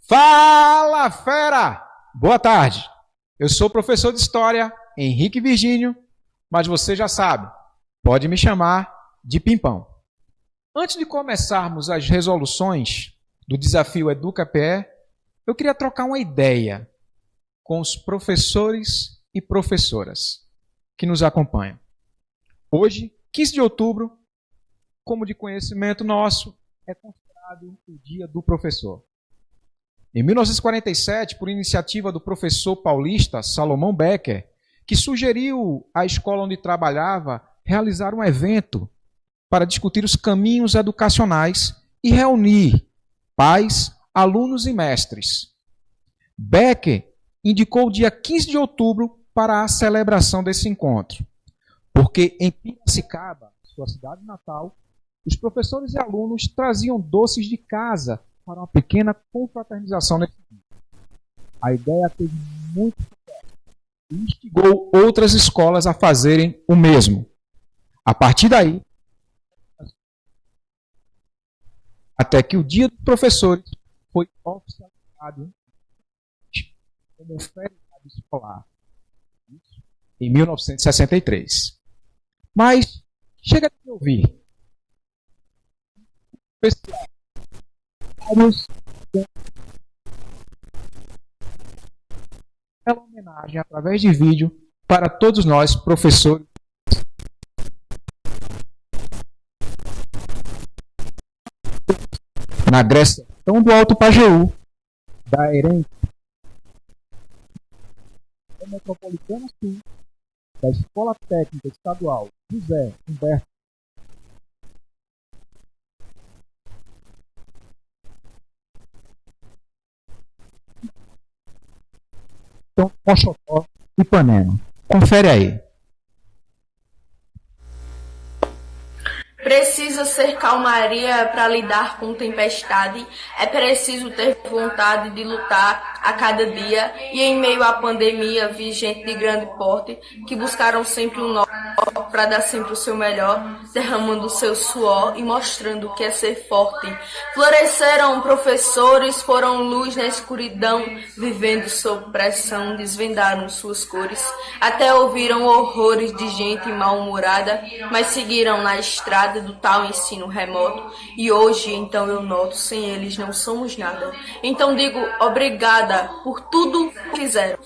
Fala, fera! Boa tarde. Eu sou o professor de História, Henrique Virgínio, mas você já sabe, pode me chamar de Pimpão. Antes de começarmos as resoluções do desafio EducaPE, eu queria trocar uma ideia com os professores e professoras que nos acompanham. Hoje, 15 de outubro, como de conhecimento nosso, é considerado o Dia do Professor. Em 1947, por iniciativa do professor paulista Salomão Becker, que sugeriu à escola onde trabalhava realizar um evento para discutir os caminhos educacionais e reunir pais, alunos e mestres. Becker indicou o dia 15 de outubro para a celebração desse encontro, porque em Piracicaba, sua cidade natal, os professores e alunos traziam doces de casa para uma pequena confraternização nesse dia. A ideia teve muito sucesso e instigou outras escolas a fazerem o mesmo. A partir daí, até que o Dia dos Professores foi oficializado como feriado escolar, em 1963. Mas chega de ouvir. Vamos uma homenagem através de vídeo para todos nós, professores. Na Grécia, tão do Alto Pajeú, da EREM, da Metropolitana Sul, da Escola Técnica Estadual José Humberto Mochotó e Ipanema. Confere aí. Precisa ser calmaria para lidar com tempestade, é preciso ter vontade de lutar a cada dia, e em meio à pandemia vi gente de grande porte que buscaram sempre um nó para dar sempre o seu melhor, derramando o seu suor e mostrando o que é ser forte. Floresceram professores, foram luz na escuridão, vivendo sob pressão, desvendaram suas cores, até ouviram horrores de gente mal-humorada, mas seguiram na estrada do tal ensino remoto, e hoje então eu noto, sem eles não somos nada. Então digo obrigada por tudo que fizeram,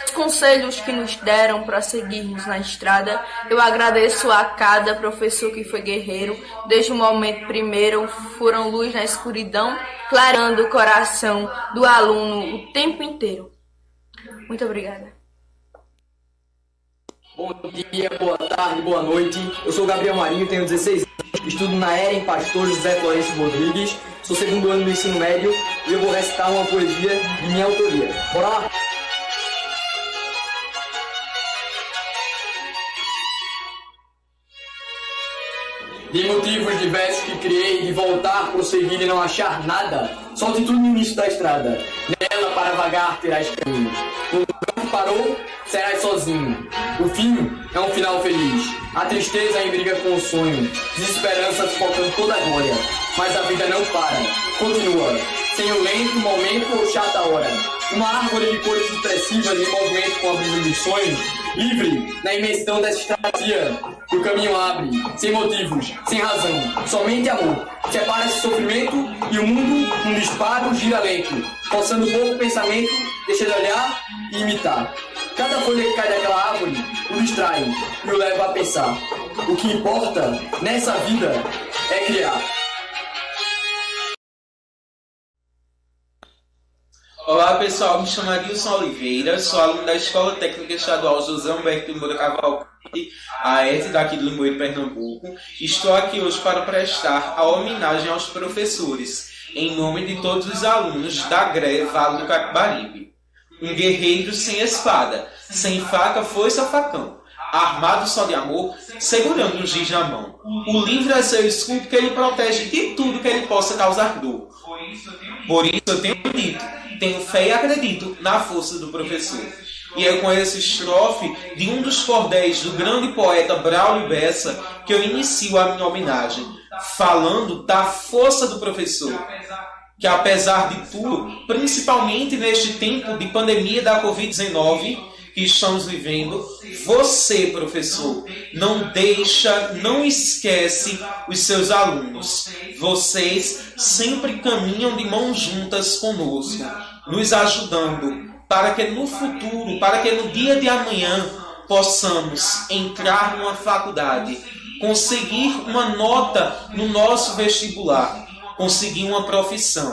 os conselhos que nos deram para seguirmos na estrada. Eu agradeço a cada professor que foi guerreiro, desde o momento primeiro foram luz na escuridão, clareando o coração do aluno o tempo inteiro. Muito obrigada. Bom dia, boa tarde, boa noite. Eu sou o Gabriel Marinho, tenho 16 anos, estudo na EREM Pastor José Florencio Rodrigues, sou segundo ano do ensino médio e eu vou recitar uma poesia de minha autoria. Bora lá? De motivos diversos que criei, de voltar, prosseguir e não achar nada, solte tudo no início da estrada, nela para vagar terás caminhos. Quando o campo parou, serás sozinho. O fim é um final feliz. A tristeza em briga com o sonho, desesperança sufocando toda a glória. Mas a vida não para, continua, sem o lento momento ou chata hora. Uma árvore de cores expressivas em movimento com a brisa dos sonhos, livre na imensidão dessa estratégia, o caminho abre, sem motivos, sem razão, somente amor. Separa esse sofrimento e o mundo, num disparo, gira lento, forçando pouco pensamento, deixa de olhar e imitar. Cada folha que cai daquela árvore o distrai e o leva a pensar. O que importa nessa vida é criar. Olá pessoal, me chamo Adilson Oliveira, sou aluno da Escola Técnica Estadual José Humberto de Moura Cavalcante, a ETE daqui do Limoeiro, Pernambuco. Estou aqui hoje para prestar a homenagem aos professores, em nome de todos os alunos da GRE Vale do Capibaribe. Um guerreiro sem espada, sem faca, foice ou facão, armado só de amor, segurando um giz na mão. O livro é seu escudo que ele protege de tudo que ele possa causar dor. Por isso eu tenho dito, tenho fé e acredito na força do professor. E é com essa estrofe de um dos cordéis do grande poeta Braulio Bessa que eu inicio a minha homenagem, falando da força do professor. que apesar de tudo, principalmente neste tempo de pandemia da Covid-19 que estamos vivendo, você, professor, não esquece os seus alunos. Vocês sempre caminham de mãos juntas conosco, nos ajudando para que no futuro, para que no dia de amanhã, possamos entrar numa faculdade, conseguir uma nota no nosso vestibular, conseguir uma profissão.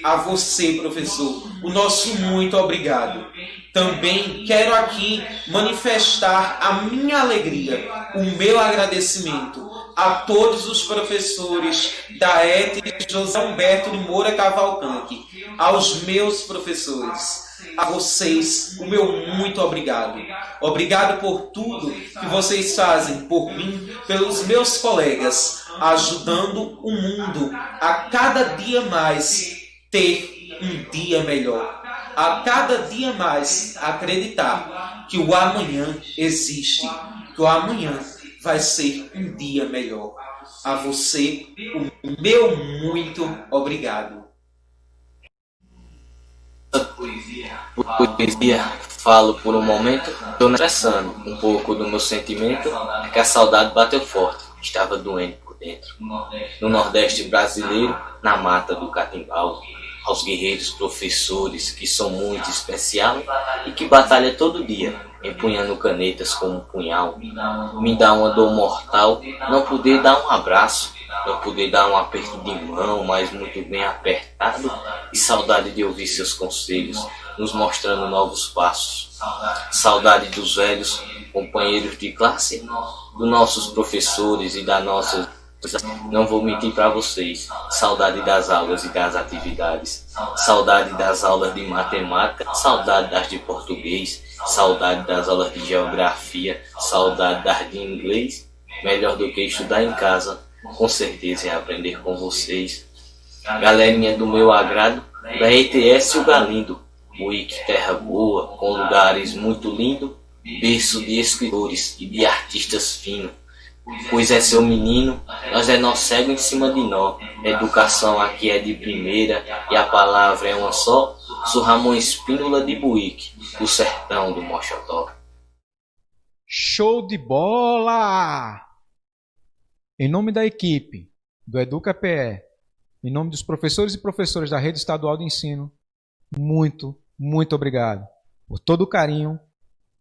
A você, professor, o nosso muito obrigado. Também quero aqui manifestar a minha alegria, o meu agradecimento a todos os professores da ETE José Humberto de Moura Cavalcante, aos meus professores, a vocês, o meu muito obrigado. Obrigado por tudo que vocês fazem por mim, pelos meus colegas, ajudando o mundo a cada dia mais ter um dia melhor. A cada dia mais acreditar que o amanhã existe, que o amanhã vai ser um dia melhor. A você, o meu muito obrigado. Poesia, falo por um momento, estou expressando um pouco do meu sentimento, é que a saudade bateu forte, estava doente por dentro. No Nordeste brasileiro, na mata do Catimbau, aos guerreiros professores que são muito especial e que batalham todo dia, empunhando canetas como um punhal. Me dá uma dor mortal não poder dar um abraço, não poder dar um aperto de mão, mas muito bem apertado, e saudade de ouvir seus conselhos, nos mostrando novos passos. Saudade dos velhos companheiros de classe, dos nossos professores e da nossa... Não vou mentir para vocês, saudade das aulas e das atividades, saudade das aulas de matemática, saudade das de português, saudade das aulas de geografia, saudade das de inglês. Melhor do que estudar em casa, com certeza é aprender com vocês. Galerinha do meu agrado, da ETS o Galindo, Buíque terra boa, com lugares muito lindos, berço de escritores e de artistas finos. Pois é seu menino, nós é nó cego em cima de nó. Educação aqui é de primeira e a palavra é uma só. Sou Ramon Espínola de Buíque, do sertão do Mochotó. Show de bola! Em nome da equipe do Educa PE, em nome dos professores e professoras da Rede Estadual de Ensino, muito obrigado por todo o carinho,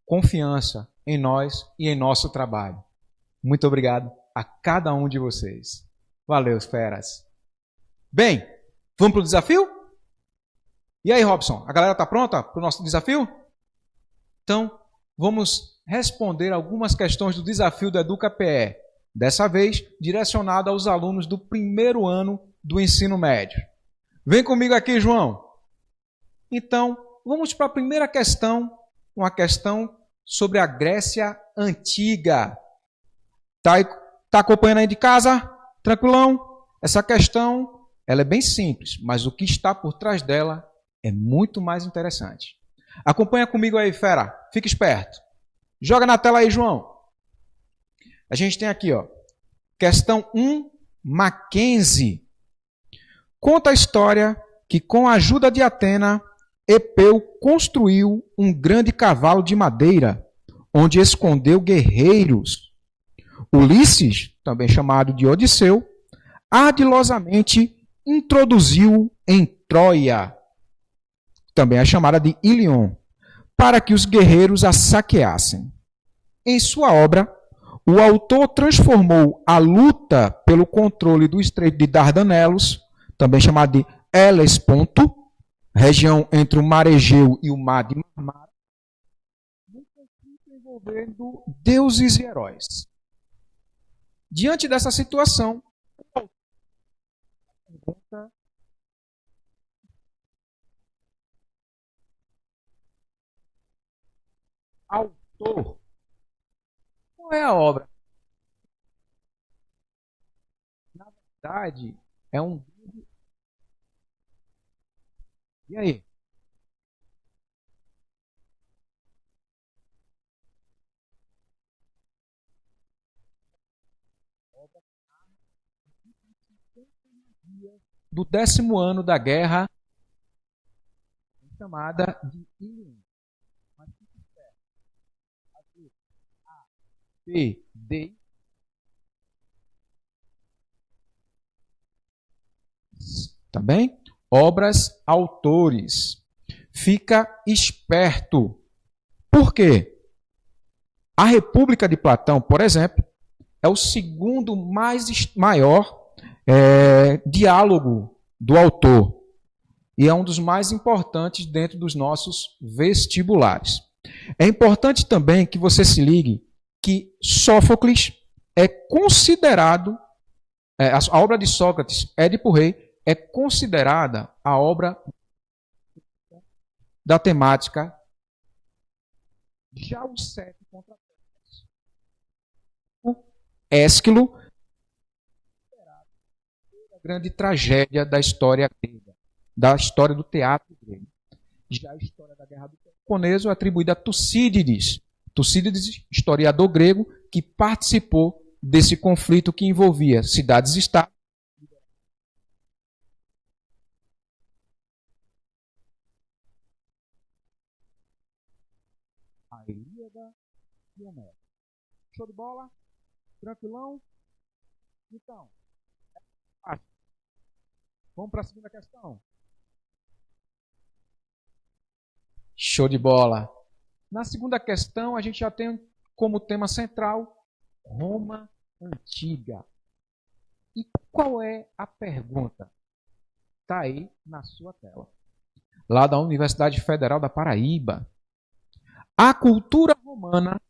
confiança em nós e em nosso trabalho. Muito obrigado a cada um de vocês. Valeu, feras. Bem, vamos para o desafio? E aí, Robson, a galera está pronta para o nosso desafio? Então, vamos responder algumas questões do desafio do Educa PE, dessa vez direcionado aos alunos do primeiro ano do ensino médio. Vem comigo aqui, João. Então, vamos para a primeira questão, uma questão sobre a Grécia Antiga. Tá acompanhando aí de casa? Tranquilão? Essa questão, ela é bem simples, mas o que está por trás dela é muito mais interessante. Acompanha comigo aí, fera. Fica esperto. Joga na tela aí, João. A gente tem aqui, ó, questão 1, Mackenzie. Conta a história que, com a ajuda de Atena, Epeu construiu um grande cavalo de madeira, onde escondeu guerreiros. Ulisses, também chamado de Odisseu, ardilosamente introduziu em Troia, também é chamada de Ilion, para que os guerreiros a saqueassem. Em sua obra, o autor transformou a luta pelo controle do Estreito de Dardanelos, também chamado de Hellesponto, região entre o Mar Egeu e o Mar de Marmara, num conflito envolvendo deuses e heróis. Diante dessa situação, autor, qual é a obra? Na verdade, é um... E aí? do 10º ano da guerra chamada de Ilium. A, B, D. Também obras, autores. Fica esperto. Por quê? A República de Platão, por exemplo, é o segundo maior diálogo do autor e é um dos mais importantes dentro dos nossos vestibulares. É importante também que você se ligue que Sófocles é considerado, a obra de Sócrates, Édipo Rei, é considerada a obra da temática. Já os 7 contratempos, Ésquilo, a grande tragédia da história grega, da história do teatro grego. Já a história da Guerra do Peloponeso é atribuída a Tucídides. Tucídides, historiador grego, que participou desse conflito que envolvia cidades-estado. A Ilíada e Homero. Show de bola? Tranquilão? Então, vamos para a segunda questão. Show de bola. Na segunda questão, a gente já tem como tema central Roma Antiga. E qual é a pergunta? Está aí na sua tela. Lá da Universidade Federal da Paraíba. A cultura romana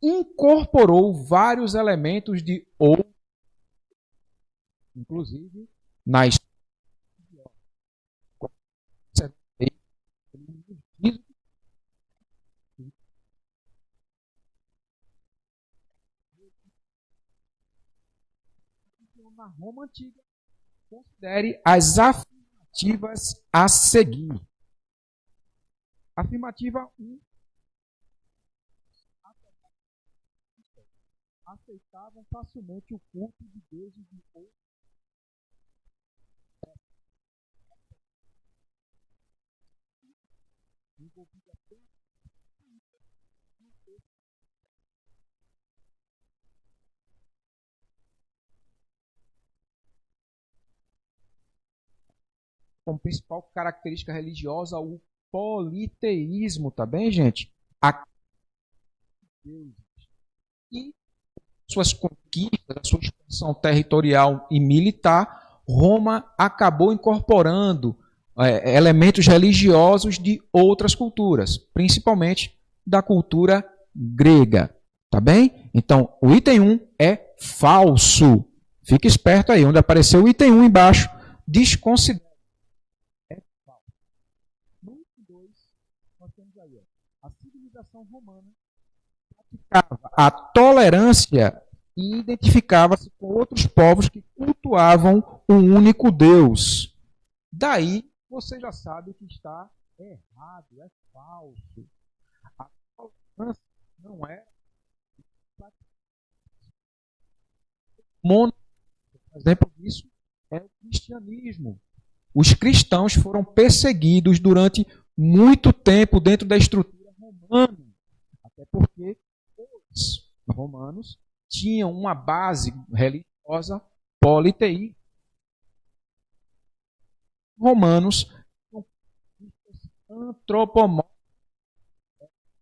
incorporou vários elementos de ouro, inclusive na história. Na Roma Antiga, considere as afirmativas a seguir. Afirmativa 1. Aceitavam facilmente o culto de deuses de outros. Como principal característica religiosa, o politeísmo, tá bem, gente? E suas conquistas, a sua expansão territorial e militar, Roma acabou incorporando elementos religiosos de outras culturas, principalmente da cultura grega, tá bem? Então, o item 1 é falso. Fique esperto aí, onde apareceu o item 1 embaixo, desconsidere. É falso. No item 2, nós temos aí, a civilização romana praticava a tolerância e identificava-se com outros povos que cultuavam um único Deus. Daí, você já sabe que está errado, é falso. A tolerância não é exemplo disso é o cristianismo. Os cristãos foram perseguidos durante muito tempo dentro da estrutura romana, até porque os romanos tinham uma base religiosa politeísta. Romanos antropomórficos,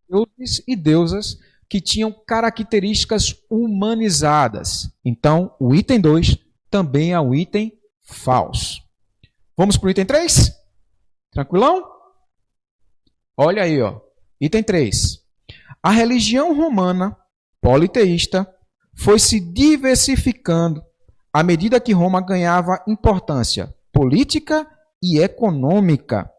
deuses e deusas que tinham características humanizadas. Então, o item 2 também é um item falso. Vamos para o item 3? Tranquilão? Olha aí, ó. Item 3. A religião romana politeísta foi se diversificando à medida que Roma ganhava importância política e econômica.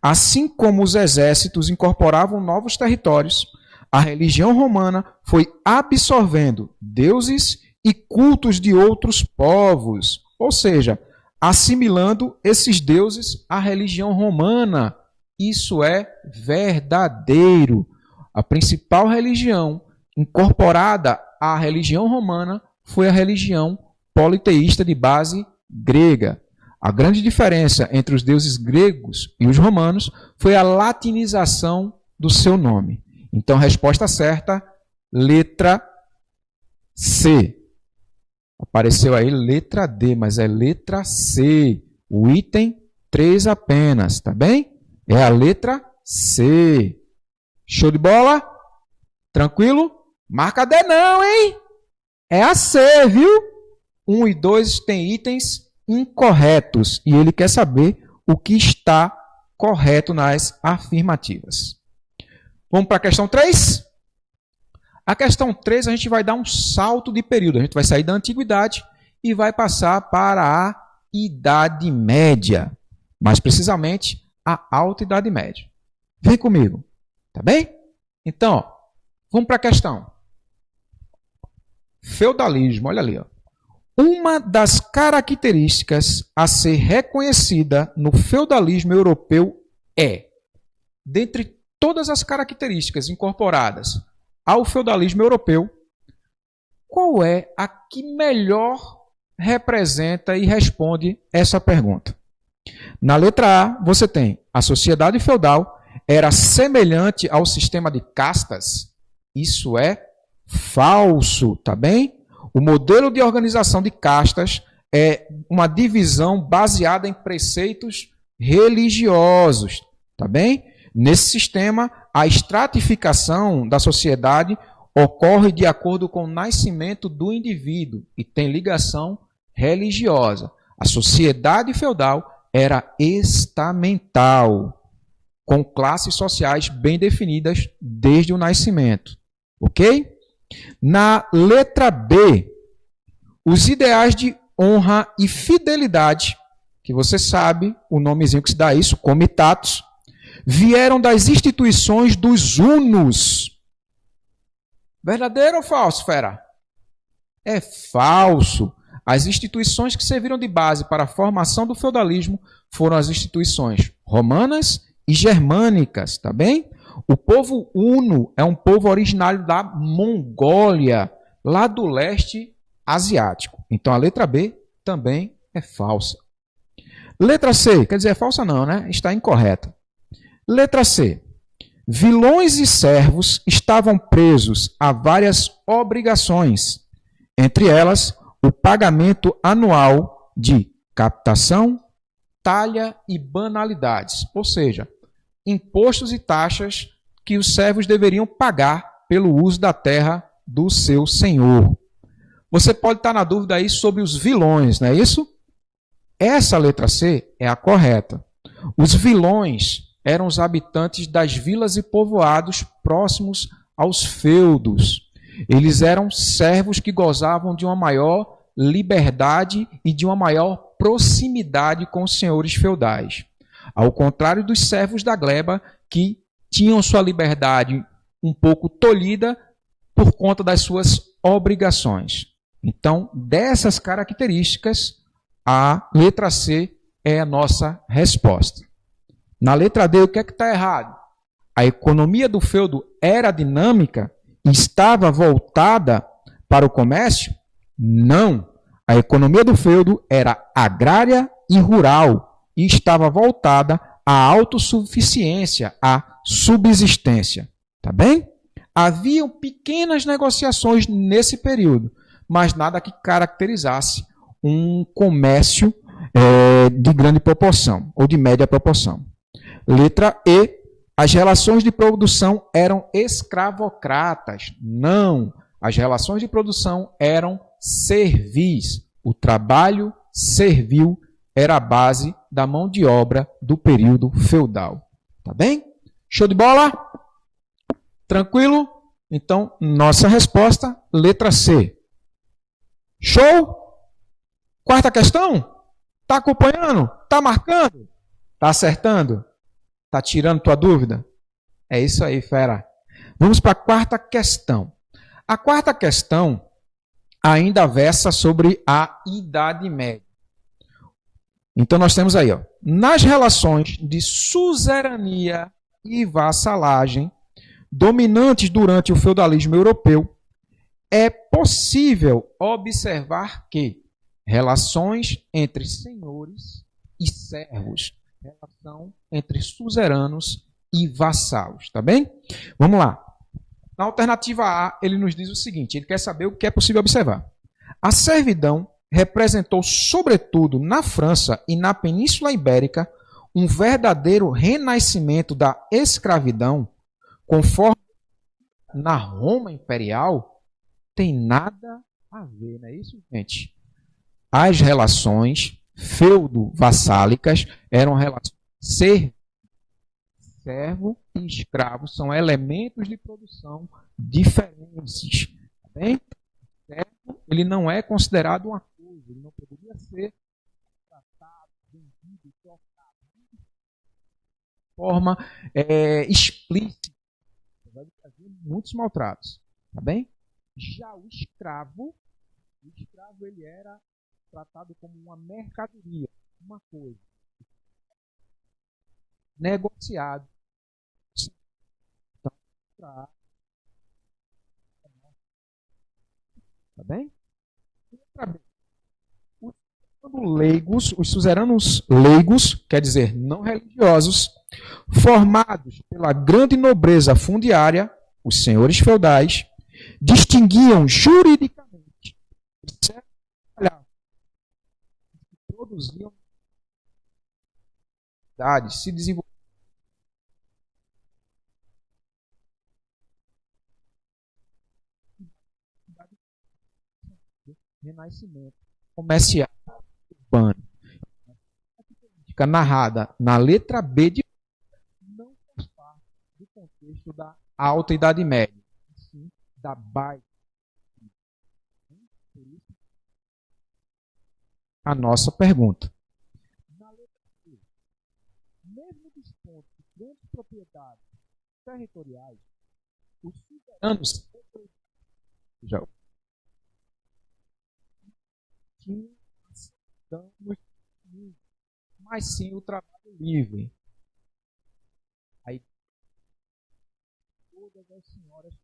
Assim como os exércitos incorporavam novos territórios, a religião romana foi absorvendo deuses e cultos de outros povos, ou seja, assimilando esses deuses à religião romana. Isso é verdadeiro. A principal religião incorporada à religião romana foi a religião politeísta de base grega. A grande diferença entre os deuses gregos e os romanos foi a latinização do seu nome. Então, resposta certa, letra C. Apareceu aí letra D, mas é letra C. O item 3 apenas, tá bem? É a letra C. Show de bola? Tranquilo? Marca D não, hein? É a C, viu? 1 e 2 tem itens incorretos. E ele quer saber o que está correto nas afirmativas. Vamos para a questão 3? A questão 3 a gente vai dar um salto de período. A gente vai sair da antiguidade e vai passar para a Idade Média. Mais precisamente, a Alta Idade Média. Vem comigo. Tá bem? Então, ó, vamos para a questão. Feudalismo, olha ali. Ó. Uma das características a ser reconhecida no feudalismo europeu é, dentre todas as características incorporadas ao feudalismo europeu, qual é a que melhor representa e responde essa pergunta? Na letra A, você tem a sociedade feudal era semelhante ao sistema de castas. Isso é falso, tá bem? O modelo de organização de castas é uma divisão baseada em preceitos religiosos, tá bem? Nesse sistema, a estratificação da sociedade ocorre de acordo com o nascimento do indivíduo e tem ligação religiosa. A sociedade feudal era estamental, com classes sociais bem definidas desde o nascimento. Ok? Na letra B, os ideais de honra e fidelidade, que você sabe o nomezinho que se dá a isso, comitatus, vieram das instituições dos hunos. Verdadeiro ou falso, fera? É falso. As instituições que serviram de base para a formação do feudalismo foram as instituições romanas e germânicas, tá bem? O povo huno é um povo originário da Mongólia, lá do leste asiático. Então a letra B também é falsa. Letra C, quer dizer, é falsa não, né? Está incorreta. Letra C. Vilões e servos estavam presos a várias obrigações, entre elas o pagamento anual de captação, talha e banalidades, ou seja, impostos e taxas que os servos deveriam pagar pelo uso da terra do seu senhor. Você pode estar na dúvida aí sobre os vilões, não é isso? Essa letra C é a correta. Os vilões eram os habitantes das vilas e povoados próximos aos feudos. Eles eram servos que gozavam de uma maior liberdade e de uma maior proximidade com os senhores feudais. Ao contrário dos servos da gleba, que tinham sua liberdade um pouco tolhida por conta das suas obrigações. Então, dessas características, a letra C é a nossa resposta. Na letra D, o que é que está errado? A economia do feudo era dinâmica e estava voltada para o comércio? Não. A economia do feudo era agrária e rural e estava voltada à autossuficiência, à subsistência. Tá bem? Haviam pequenas negociações nesse período, mas nada que caracterizasse um comércio de grande proporção ou de média proporção. Letra E. As relações de produção eram escravocratas. Não. As relações de produção eram servis. O trabalho servil era a base da mão de obra do período feudal. Tá bem? Show de bola? Tranquilo? Então, nossa resposta, letra C. Show? Quarta questão? Está acompanhando? Está marcando? Está acertando? Está tirando tua dúvida? É isso aí, fera. Vamos para a quarta questão. A quarta questão ainda versa sobre a Idade Média. Então nós temos aí, ó, nas relações de suzerania e vassalagem dominantes durante o feudalismo europeu, é possível observar que relações entre senhores e servos. Relação entre suzeranos e vassalos, tá bem? Vamos lá. Na alternativa A, ele nos diz o seguinte, ele quer saber o que é possível observar. A servidão representou, sobretudo na França e na Península Ibérica, um verdadeiro renascimento da escravidão, conforme na Roma Imperial, tem nada a ver, não é isso, gente? As relações feudo-vassálicas eram relações servo e escravo, são elementos de produção diferentes. Tá bem? O servo, ele não é considerado uma coisa, ele não poderia ser tratado, vendido, trocado de forma explícita. Vai trazer muitos maltratos. Tá bem? Já o escravo ele era tratado como uma mercadoria, uma coisa. Negociado. Tá bem? Os suzeranos leigos, quer dizer, não religiosos, formados pela grande nobreza fundiária, os senhores feudais, distinguiam juridicamente produziam se desenvolviam renascimento comercial urbano. Fica narrada na letra B de não faz parte do contexto da Alta Idade Média, sim da Baixa. A nossa pergunta. Na letra B, mesmo dispõe de grandes propriedades territoriais, os suzeranos mas sim o trabalho livre. Aí todas as senhoras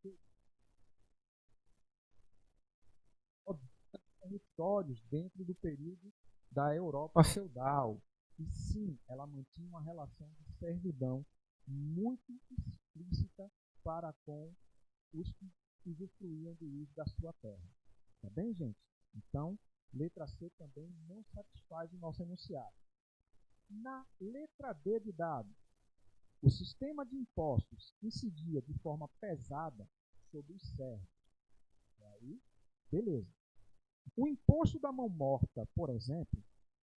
territórios dentro do período da Europa feudal. E sim, ela mantinha uma relação de servidão muito explícita para com os que usufruíam do uso da sua terra. Tá bem, gente? Então, letra C também não satisfaz o nosso enunciado. Na letra D de dado, o sistema de impostos incidia de forma pesada sobre os servos. E aí, beleza. O imposto da mão morta, por exemplo,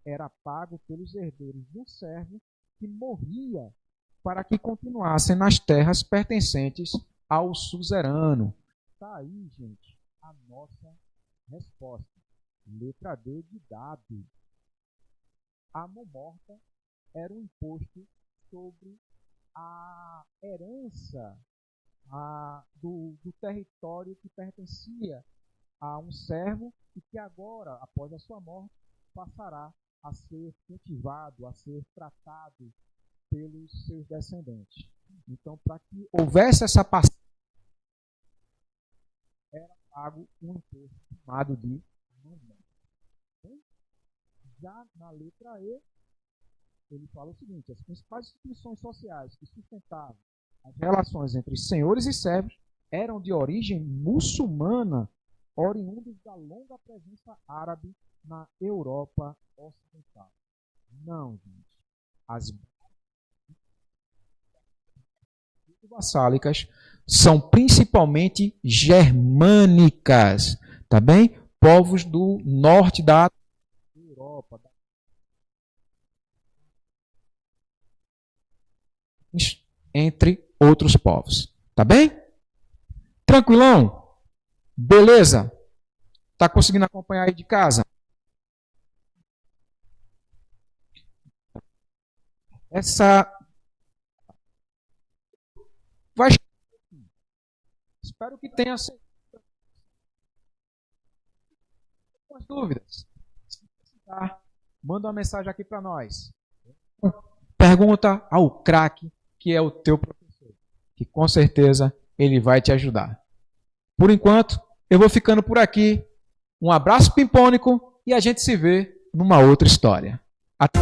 era pago pelos herdeiros do servo que morria para que continuassem nas terras pertencentes ao suzerano. Está aí, gente, a nossa resposta. Letra D de dado. A mão morta era um imposto sobre a herança do território que pertencia a um servo e que agora, após a sua morte, passará a ser cultivado, a ser tratado pelos seus descendentes. Então, para que houvesse essa passagem, era pago um imposto chamado de mão morta. Já na letra E, ele fala o seguinte: as principais instituições sociais que sustentavam as relações entre senhores e servos eram de origem muçulmana, oriundos da longa presença árabe na Europa Ocidental. Não, gente. As vassálicas são principalmente germânicas, tá bem? Povos do norte da Europa. Entre outros povos. Tá bem? Tranquilão? Beleza? Tá conseguindo acompanhar aí de casa? Essa vai. Espero que tenha algumas dúvidas. Se precisar, manda uma mensagem aqui para nós. Pergunta ao craque, que é o teu professor, que com certeza ele vai te ajudar. Por enquanto, eu vou ficando por aqui. Um abraço pimpônico e a gente se vê numa outra história. Até